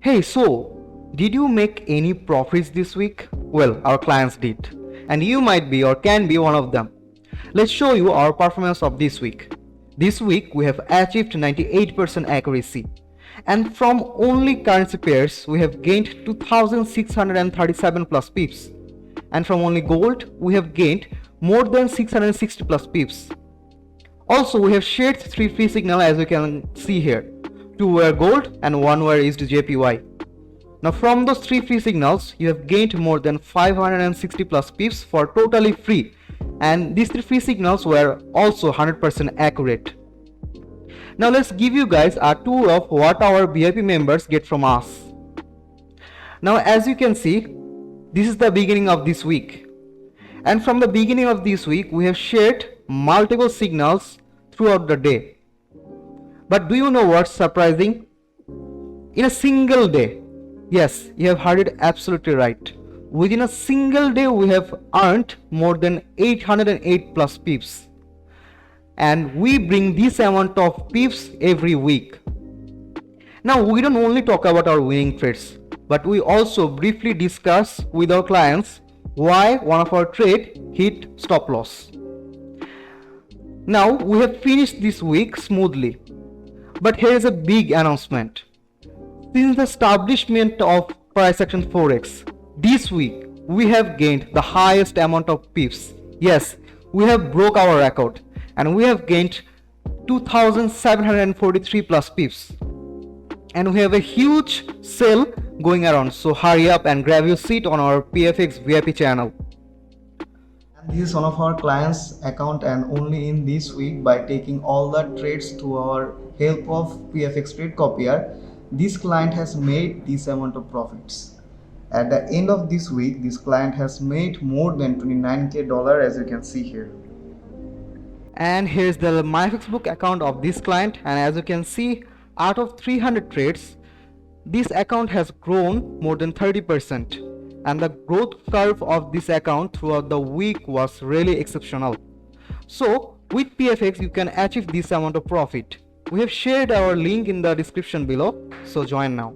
Hey, so did you make any profits this week? Well, our clients did, and you might be or can be one of them. Let's show you our performance of this week. This week we have achieved 98% accuracy, and from only currency pairs we have gained 2637 plus pips, and from only gold we have gained more than 660 plus pips. Also, we have shared 3 free signals, as you can see here. 2 were gold and 1 were 𝐬𝐨𝐥𝐴. Now from those 3 free signals, you have gained more than 560 plus pips for totally free, and these 3 free signals were also 100% accurate. Now let's give you guys a tour of what our VIP members get from us. Now as you can see, this is the beginning of this week, and from the beginning of this week we have shared multiple signals throughout the day. But do you know what's surprising? In a single day, yes, you have heard it absolutely right, within a single day we have earned more than 808 plus pips, and we bring this amount of pips every week. Now we don't only talk about our winning trades, but we also briefly discuss with our clients why one of our trade hit stop loss. Now we have finished this week smoothly, but here is a big announcement. Since the establishment of price action Forex, this week we have gained the highest amount of pips. Yes, we have broke our record and we have gained 2743 plus pips, and we have a huge sale going around, so hurry up and grab your seat on our PFX VIP channel. This is one of our clients account, and only in this week, by taking all the trades to our help of PFX trade copier, this client has made this amount of profits. At the end of this week, this client has made more than $29,000, as you can see here. And here's the MyFXbook account of this client, and as you can see, out of 300 trades, this account has grown more than 30%. And the growth curve of this account throughout the week was really exceptional. So with PFX you can achieve this amount of profit. We have shared our link in the description below, so join now.